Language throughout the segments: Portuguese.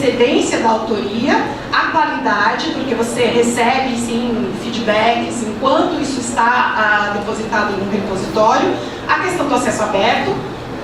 antecedência da autoria, a qualidade, porque você recebe, sim, feedbacks enquanto isso está depositado no repositório, a questão do acesso aberto,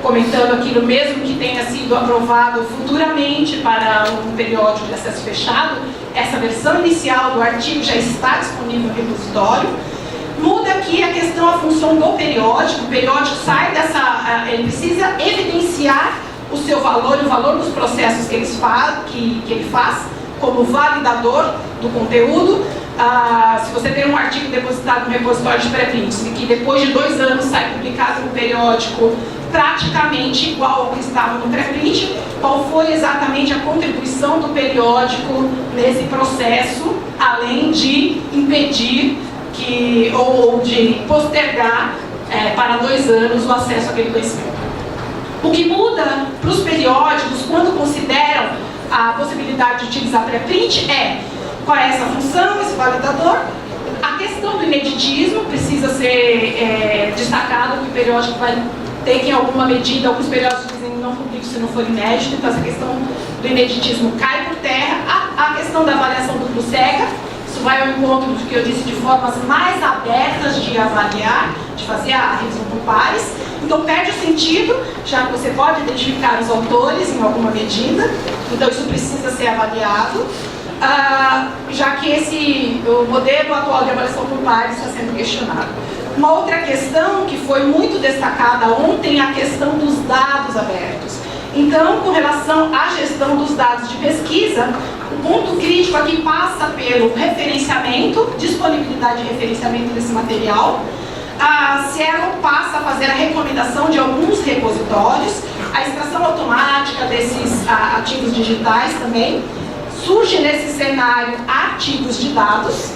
comentando aquilo mesmo que tenha sido aprovado futuramente para um periódico de acesso fechado, essa versão inicial do artigo já está disponível no repositório. Muda aqui a questão, a função do periódico. O periódico sai dessa... ele precisa evidenciar o seu valor e o valor dos processos que ele faz como validador do conteúdo. Se você tem um artigo depositado no repositório de pré-prints e que depois de 2 anos sai publicado no periódico praticamente igual ao que estava no pré-print, qual foi exatamente a contribuição do periódico nesse processo, além de impedir ou de postergar para 2 anos o acesso àquele conhecimento. O que muda para os periódicos quando consideram a possibilidade de utilizar pré-print é qual é essa função, esse validador. A questão do ineditismo precisa ser destacado, que o periódico vai ter que, em alguma medida, alguns periódicos dizem não publico se não for inédito, então essa questão do ineditismo cai por terra. A questão da avaliação duplo cega, isso vai ao encontro do que eu disse, de formas mais abertas de avaliar, de fazer a revisão por pares. Então perde o sentido, já que você pode identificar os autores em alguma medida, então isso precisa ser avaliado, já que o modelo atual de avaliação por pares está sendo questionado. Uma outra questão que foi muito destacada ontem é a questão dos dados abertos. Então, com relação à gestão dos dados de pesquisa, o ponto crítico aqui passa pelo referenciamento, disponibilidade de referenciamento desse material. A Cielo passa a fazer a recomendação de alguns repositórios, a extração automática desses ativos digitais também. Surge nesse cenário artigos de dados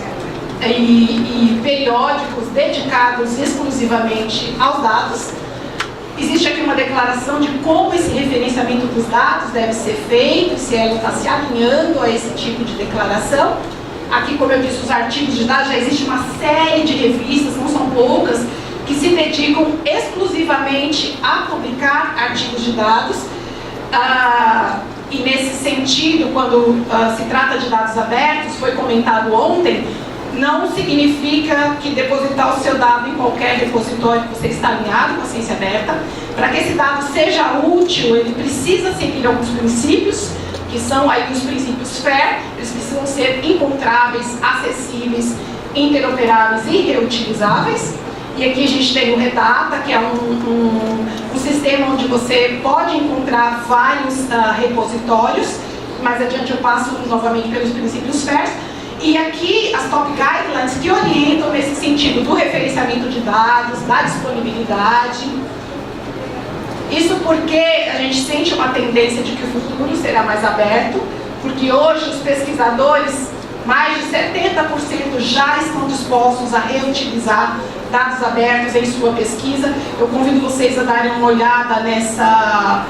e periódicos dedicados exclusivamente aos dados. Existe aqui uma declaração de como esse referenciamento dos dados deve ser feito, se ela está se alinhando a esse tipo de declaração. Aqui, como eu disse, os artigos de dados, já existe uma série de revistas, não são poucas, que se dedicam exclusivamente a publicar artigos de dados. E nesse sentido, quando se trata de dados abertos, foi comentado ontem, não significa que depositar o seu dado em qualquer repositório que você está alinhado com a ciência aberta. Para que esse dado seja útil, ele precisa seguir alguns princípios, que são aí os princípios FAIR, eles precisam ser encontráveis, acessíveis, interoperáveis e reutilizáveis. E aqui a gente tem o Redata, que é um sistema onde você pode encontrar vários repositórios. Mais adiante eu passo novamente pelos princípios FAIR. E aqui as top guidelines que orientam nesse sentido do referenciamento de dados, da disponibilidade. Isso porque a gente sente uma tendência de que o futuro será mais aberto, porque hoje os pesquisadores, mais de 70% já estão dispostos a reutilizar dados abertos em sua pesquisa. Eu convido vocês a darem uma olhada nessa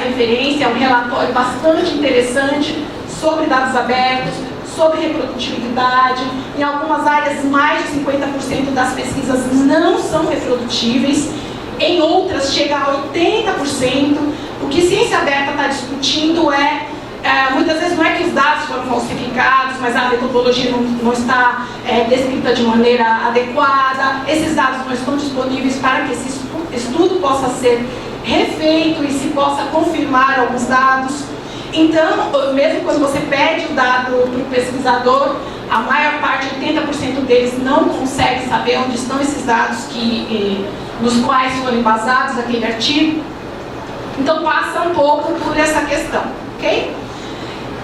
referência, é um relatório bastante interessante sobre dados abertos, sobre reprodutibilidade. Em algumas áreas, mais de 50% das pesquisas não são reprodutíveis. Em outras, chega a 80%. O que ciência aberta está discutindo muitas vezes não é que os dados foram falsificados, mas a metodologia não está descrita de maneira adequada, esses dados não estão disponíveis para que esse estudo possa ser refeito e se possa confirmar alguns dados. Então, mesmo quando você pede o dado para o pesquisador, a maior parte, 80% deles, não consegue saber onde estão esses dados nos quais foram embasados aquele artigo. Então, passa um pouco por essa questão, ok?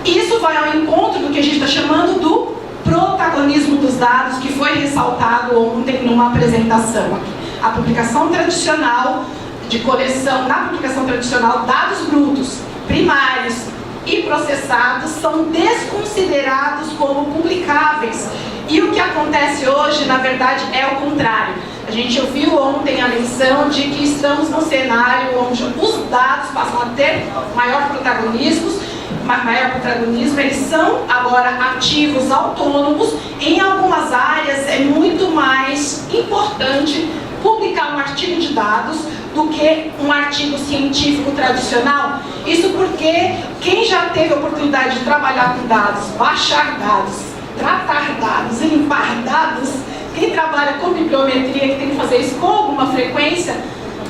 Isso vai ao encontro do que a gente está chamando do protagonismo dos dados, que foi ressaltado ontem numa apresentação aqui. A publicação tradicional de coleção, na publicação tradicional, dados brutos, primários e processados são desconsiderados como publicáveis. E o que acontece hoje, na verdade, é o contrário. A gente ouviu ontem a menção de que estamos num cenário onde os dados passam a ter maior protagonismo, eles são agora ativos autônomos. Em algumas áreas é muito mais importante publicar um artigo de dados do que um artigo científico tradicional. Isso porque quem já teve a oportunidade de trabalhar com dados, baixar dados, tratar dados e limpar dados, quem trabalha com bibliometria, que tem que fazer isso com alguma frequência,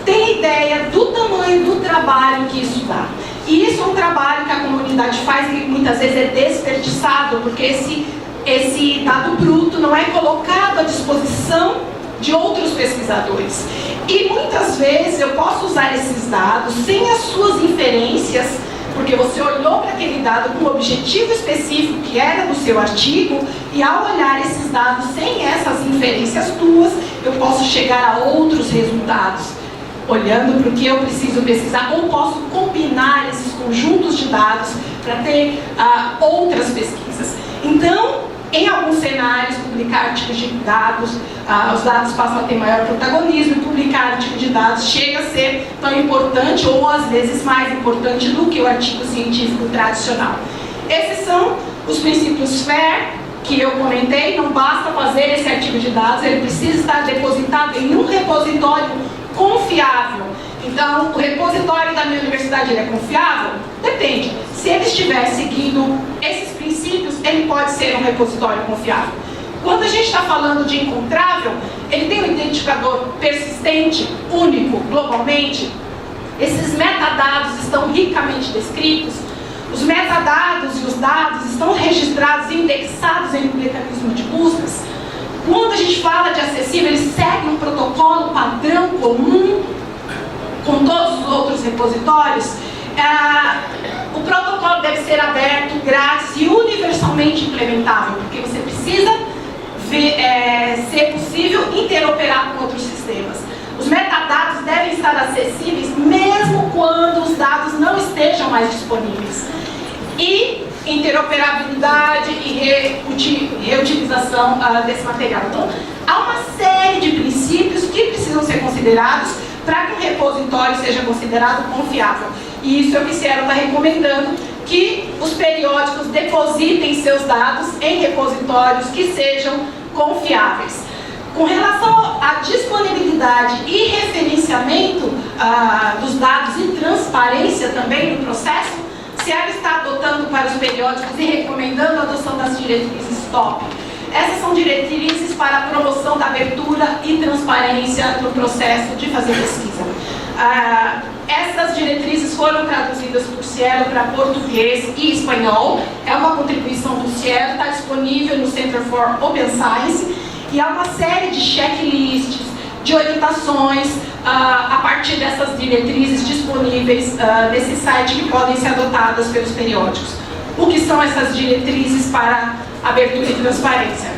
tem ideia do tamanho do trabalho que isso dá. E isso é um trabalho que a comunidade faz e muitas vezes é desperdiçado, porque esse dado bruto não é colocado à disposição de outros pesquisadores. E muitas vezes eu posso usar esses dados sem as suas inferências, porque você olhou para aquele dado com um objetivo específico que era do seu artigo, e ao olhar esses dados sem essas inferências tuas, eu posso chegar a outros resultados, olhando para o que eu preciso pesquisar, ou posso combinar esses conjuntos de dados para ter outras pesquisas. Então, em alguns cenários, publicar artigos de dados, os dados passam a ter maior protagonismo, e publicar artigo de dados chega a ser tão importante, ou às vezes mais importante do que o artigo científico tradicional. Esses são os princípios FAIR, que eu comentei. Não basta fazer esse artigo de dados, ele precisa estar depositado em um repositório confiável. Então, o repositório da minha universidade, ele é confiável? Depende. Se ele estiver seguindo esses princípios, ele pode ser um repositório confiável. Quando a gente está falando de encontrável, ele tem um identificador persistente, único, globalmente. Esses metadados estão ricamente descritos. Os metadados e os dados estão registrados e indexados em um mecanismo de buscas. Quando a gente fala de acessível, ele segue um protocolo padrão comum com todos os outros repositórios. O protocolo deve ser aberto, grátis e universalmente implementável, porque você precisa ser possível interoperar com outros sistemas. Os metadados devem estar acessíveis mesmo quando os dados não estejam mais disponíveis. E interoperabilidade e reutilização desse material. Então, há uma série de princípios que precisam ser considerados para que o repositório seja considerado confiável. E isso é o que o Cielo está recomendando, que os periódicos depositem seus dados em repositórios que sejam confiáveis. Com relação à disponibilidade e referenciamento dos dados e transparência também no processo, o Cielo está adotando para os periódicos e recomendando a adoção das diretrizes TOP. Essas são diretrizes para a promoção da abertura e transparência no processo de fazer pesquisa. Essas diretrizes foram traduzidas por Cielo para português e espanhol. É uma contribuição do Cielo, está disponível no Center for Open Science, e há uma série de checklists, de orientações a partir dessas diretrizes disponíveis nesse site, que podem ser adotadas pelos periódicos. O que são essas diretrizes para abertura e transparência?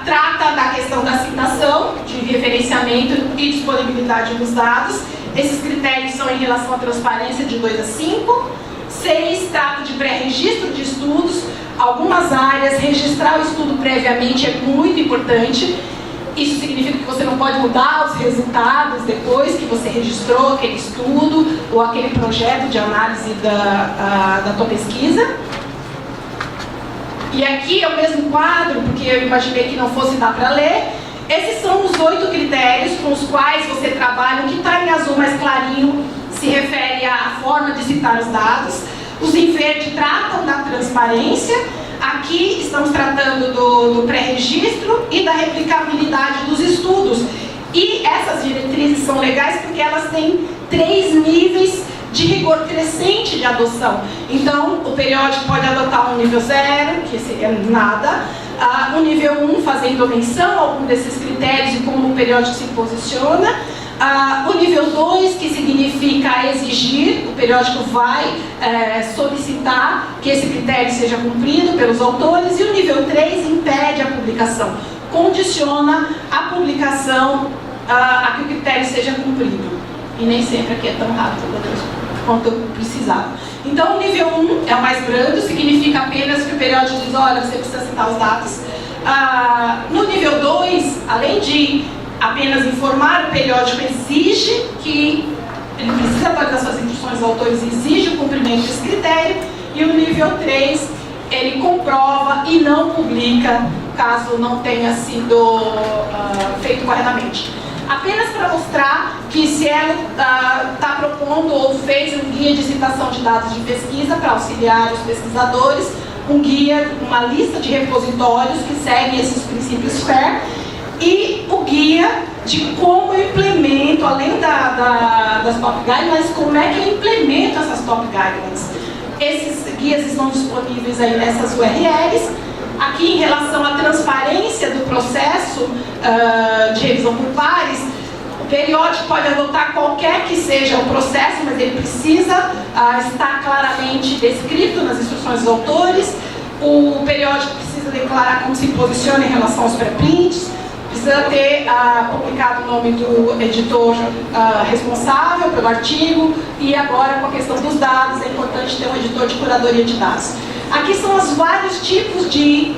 Trata da questão da citação, de referenciamento e disponibilidade dos dados. Esses critérios são em relação à transparência de 2 a 5. 6, trata de pré-registro de estudos. Algumas áreas, registrar o estudo previamente é muito importante. Isso significa que você não pode mudar os resultados depois que você registrou aquele estudo ou aquele projeto de análise da tua pesquisa. E aqui é o mesmo quadro, porque eu imaginei que não fosse dar para ler. Esses são os 8 critérios com os quais você trabalha. O que está em azul mais clarinho se refere à forma de citar os dados. Os em verde tratam da transparência. Aqui estamos tratando do pré-registro e da replicabilidade dos estudos. E essas diretrizes são legais porque elas têm 3 níveis de rigor crescente de adoção. Então, o periódico pode adotar um nível 0, que seria nada, o nível 1, fazendo menção a algum desses critérios e como o periódico se posiciona, o nível 2, que significa exigir, o periódico vai solicitar que esse critério seja cumprido pelos autores, e o nível 3 impede a publicação, condiciona a publicação a que o critério seja cumprido. E nem sempre aqui é tão rápido quanto eu precisava. Então, o nível 1 é o mais brando, significa apenas que o periódico diz, olha, você precisa citar os dados. No nível 2, além de apenas informar, o periódico exige que ele precisa atualizar suas instruções aos autores, exige o cumprimento desse critério, e o nível 3, ele comprova e não publica caso não tenha sido feito corretamente. apenas para mostrar que se ela está propondo ou fez um guia de citação de dados de pesquisa para auxiliar os pesquisadores, um guia, uma lista de repositórios que seguem esses princípios FAIR, e o guia de como eu implemento, além das top guidelines, como é que eu implemento essas top guidelines. Esses guias estão disponíveis aí nessas URLs. Aqui, em relação à transparência do processo de revisão por pares, o periódico pode adotar qualquer que seja o processo, mas ele precisa estar claramente descrito nas instruções dos autores. O periódico precisa declarar como se posiciona em relação aos pré-prints, precisa ter publicado o nome do editor responsável pelo artigo, e agora, com a questão dos dados, é importante ter um editor de curadoria de dados. Aqui são os vários tipos de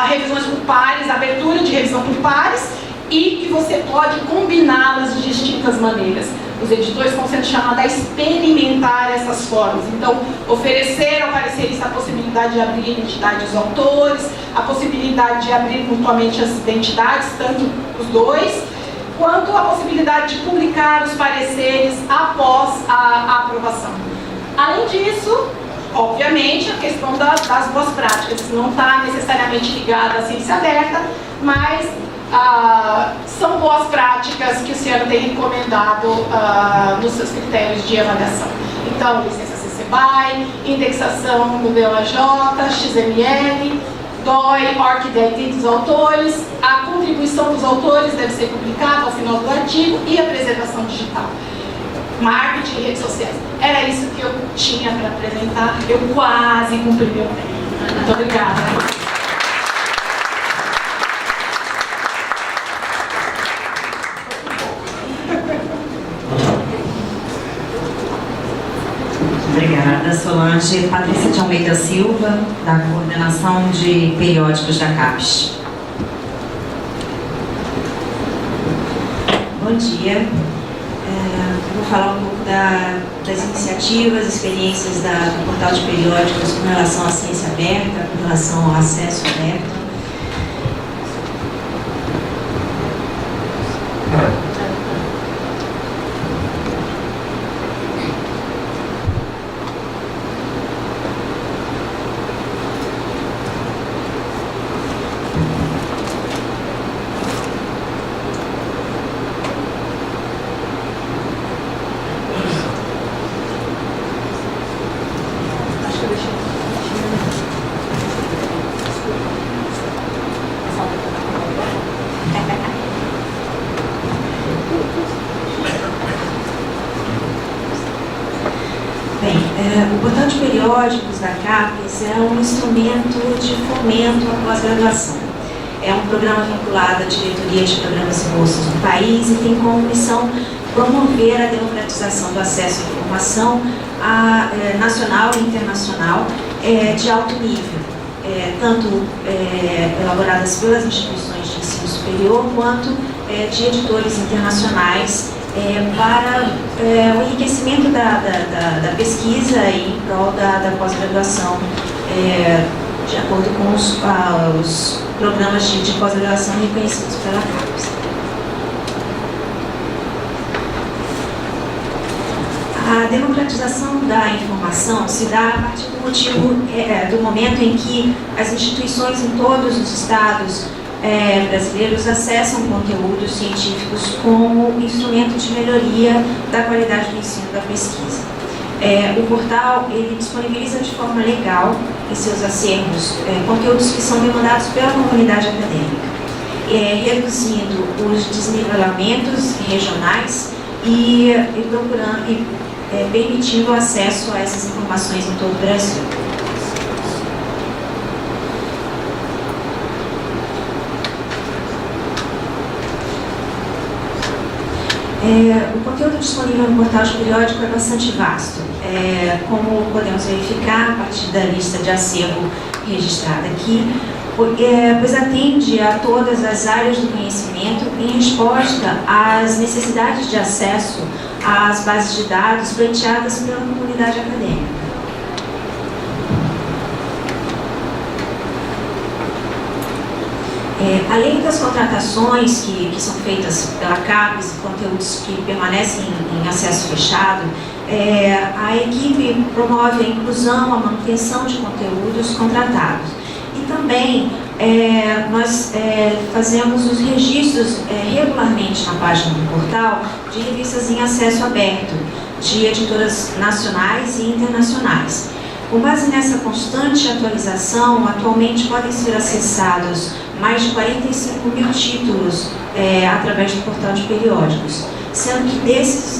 revisões por pares, abertura de revisão por pares, e que você pode combiná-las de distintas maneiras. Os editores estão sendo chamados a experimentar essas formas. Então, oferecer ao parecerista a possibilidade de abrir a identidade dos autores, a possibilidade de abrir mutuamente as identidades, tanto os dois, quanto a possibilidade de publicar os pareceres após a aprovação. Além disso, obviamente, a questão das boas práticas não está necessariamente ligada à ciência aberta, mas são boas práticas que o Ciano tem recomendado nos seus critérios de avaliação. Então, licença CC BY, indexação no DOAJ, XML, DOI, ORCID dos autores, a contribuição dos autores deve ser publicada ao final do artigo e a preservação digital. Marketing e redes sociais. Era isso que eu tinha para apresentar. Eu quase cumpri meu tempo. Muito obrigada. Obrigada, Solange. Patrícia de Almeida Silva, da Coordenação de Periódicos da CAPES. Bom dia. Vou falar um pouco das iniciativas, experiências do portal de periódicos com relação à ciência aberta, com relação ao acesso aberto. O portal de periódicos da CAPES é um instrumento de fomento à pós-graduação. É um programa vinculado à diretoria de programas e bolsas do país e tem como missão promover a democratização do acesso à informação nacional e internacional de alto nível, tanto elaboradas pelas instituições de ensino superior quanto de editores internacionais, para o enriquecimento da pesquisa e em prol da pós-graduação, de acordo com os programas de pós-graduação reconhecidos pela CAPES. A democratização da informação se dá a partir do momento em que as instituições em todos os estados brasileiros acessam conteúdos científicos como instrumento de melhoria da qualidade do ensino da pesquisa. O portal ele disponibiliza de forma legal em seus acervos conteúdos que são demandados pela comunidade acadêmica, reduzindo os desnivelamentos regionais e permitindo o acesso a essas informações em todo o Brasil. O conteúdo disponível no portal de periódico é bastante vasto, como podemos verificar a partir da lista de acervo registrada aqui, pois atende a todas as áreas do conhecimento em resposta às necessidades de acesso às bases de dados pleiteadas pela comunidade acadêmica. Além das contratações que são feitas pela CAPES, conteúdos que permanecem em acesso fechado, a equipe promove a inclusão, a manutenção de conteúdos contratados. E também nós fazemos os registros regularmente na página do portal de revistas em acesso aberto, de editoras nacionais e internacionais. Com base nessa constante atualização, atualmente podem ser acessados mais de 45 mil títulos através do portal de periódicos, sendo que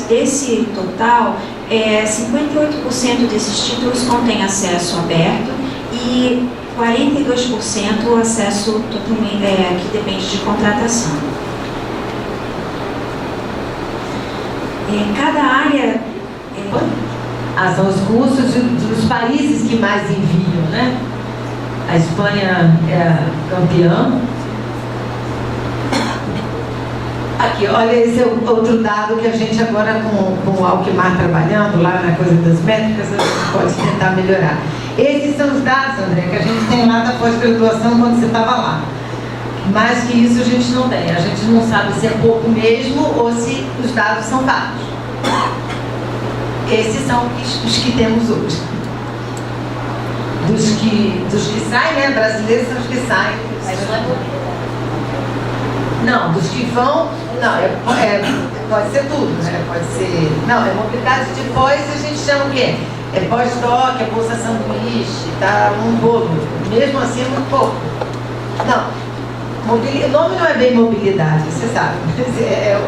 desse total, 58% desses títulos contêm acesso aberto e 42% acesso totalmente, que depende de contratação. Cada área... são os cursos dos países que mais enviam, né? A Espanha é campeã. Aqui, olha, esse é outro dado que a gente agora, com o Alquimar trabalhando lá na coisa das métricas, a gente pode tentar melhorar. Esses são os dados, André, que a gente tem lá da pós-graduação quando você estava lá. Mais que isso a gente não tem. A gente não sabe se é pouco mesmo ou se os dados são dados. Esses são os que temos hoje. Dos que saem, né? Brasileiros são os que saem. Não, dos que vão, não, pode ser tudo, né? Pode ser. Não, é mobilidade de pós, a gente chama o quê? É pós-doc, é bolsa sanduíche, tá um bolo. Mesmo assim é muito pouco. Não, o nome não é bem mobilidade, você sabe. É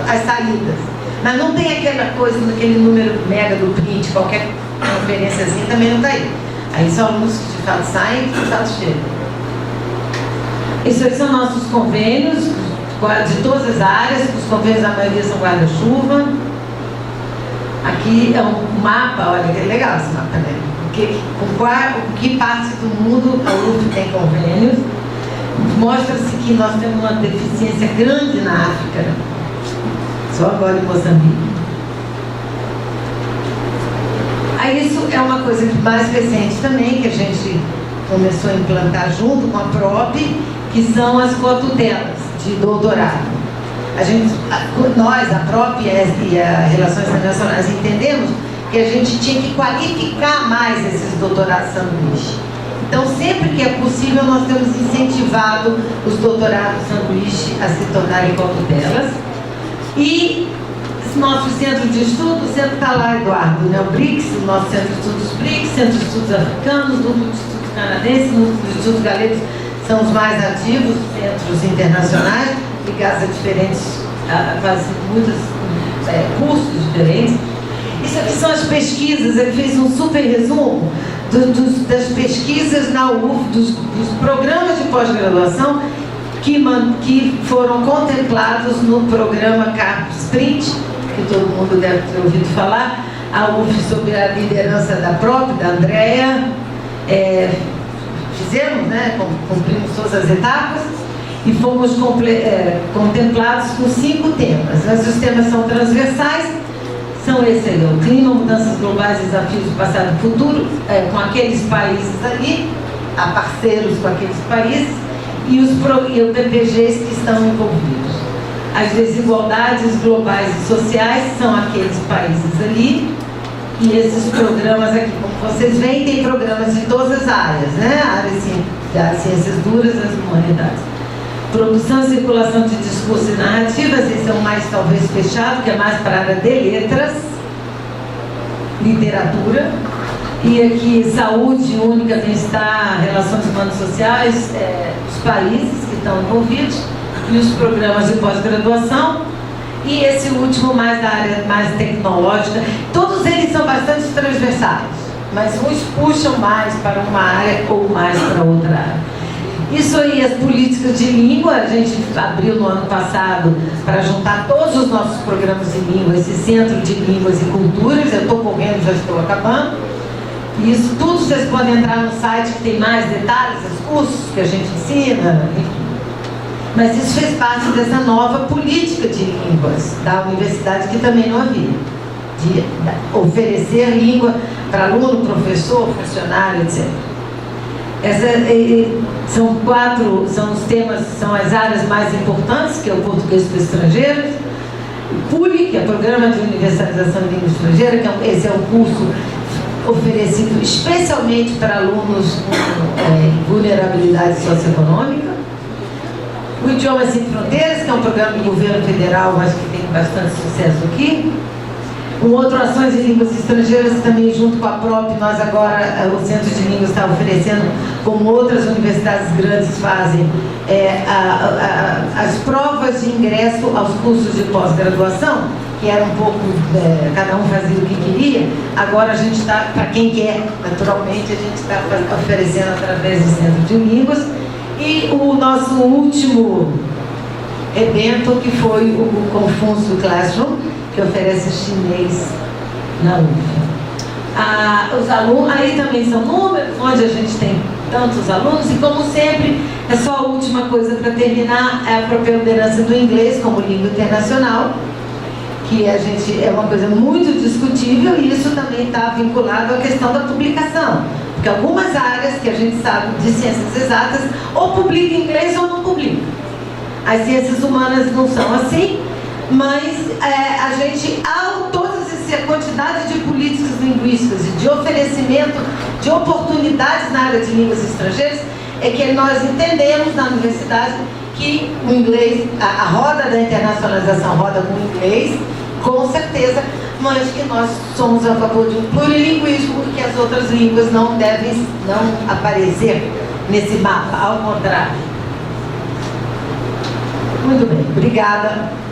as saídas. Mas não tem aquela coisa, aquele número mega do print, qualquer conferênciazinha também não está aí. Aí são alunos que de fato saem e de fato chegam. Esses aqui são nossos convênios, de todas as áreas, os convênios da maioria são guarda-chuva. Aqui é um mapa, olha que legal esse mapa, né? Com que parte do mundo a UF tem convênios. Mostra-se que nós temos uma deficiência grande na África, né? Só agora em Moçambique. Aí isso é uma coisa mais recente também, que a gente começou a implantar junto com a PROP, que são as cotutelas de doutorado. Nós, a PROP e as Relações Internacionais, entendemos que a gente tinha que qualificar mais esses doutorados sanduíche. Então, sempre que é possível, nós temos incentivado os doutorados sanduíche a se tornarem cotutelas. E nosso centro de estudo, o centro está lá, Eduardo, né? O BRICS, o nosso centro de estudos BRICS, centro de estudos africanos, núcleo de estudos canadenses, núcleo de estudos galegos são os mais ativos, centros internacionais, ligados a diferentes, quase muitos cursos diferentes. Isso aqui são as pesquisas, ele fez um super resumo das pesquisas na UF, dos programas de pós-graduação que foram contemplados no programa CAPES Sprint, que todo mundo deve ter ouvido falar, a UF sob a liderança da PROP, da Andrea, fizemos, né, cumprimos todas as etapas e fomos contemplados com 5 temas. Mas os temas são transversais, são esse aí, o clima, mudanças globais, desafios do passado e futuro, com aqueles países ali, a parceiros com aqueles países, e os PPGs que estão envolvidos. As desigualdades globais e sociais são aqueles países ali, e esses programas aqui, como vocês veem, tem programas de todas as áreas, né? A área das ciências duras, as humanidades. Produção e circulação de discurso e narrativas, esse é o mais talvez fechado, que é mais para a área de letras, literatura. E aqui, saúde única, bem-estar, relações humanas e sociais, os países que estão envolvidos, e os programas de pós-graduação, e esse último mais da área mais tecnológica. Todos eles são bastante transversais, mas uns puxam mais para uma área ou mais para outra área. Isso aí, as políticas de língua, a gente abriu no ano passado para juntar todos os nossos programas de língua, esse centro de línguas e culturas. Eu estou correndo, já estou acabando. Isso tudo vocês podem entrar no site que tem mais detalhes, os cursos que a gente ensina, enfim. Mas isso fez parte dessa nova política de línguas da universidade, que também não havia, de oferecer língua para aluno, professor, funcionário, etc. São os temas, são as áreas mais importantes, que é o português para estrangeiros. O PULI, que é o Programa de Universalização de Língua Estrangeira, esse é um curso oferecido especialmente para alunos com vulnerabilidade socioeconômica. O Idiomas Sem Fronteiras, que é um programa do governo federal, mas que tem bastante sucesso aqui. Um outro, Ações em Línguas Estrangeiras, também junto com a PROP, nós agora, o Centro de Línguas está oferecendo, como outras universidades grandes fazem, as provas de ingresso aos cursos de pós-graduação, que era um pouco, cada um fazia o que queria. Agora a gente está, para quem quer, naturalmente, a gente está oferecendo através do Centro de Línguas. E o nosso último evento, que foi o Confúcio Classroom, que oferece chinês na UF. Os alunos, aí também são números, onde a gente tem tantos alunos, e como sempre, é só a última coisa para terminar, é a preponderância do inglês como língua internacional, que é uma coisa muito discutível, e isso também está vinculado à questão da publicação. Porque algumas áreas que a gente sabe de ciências exatas, ou publica em inglês ou não publica. As ciências humanas não são assim, mas a gente, toda essa quantidade de políticas linguísticas e de oferecimento de oportunidades na área de línguas estrangeiras, é que nós entendemos na universidade que o inglês, a roda da internacionalização roda com o inglês, com certeza, mas que nós somos a favor de um plurilinguismo e que as outras línguas não devem aparecer nesse mapa, ao contrário. Muito bem, obrigada.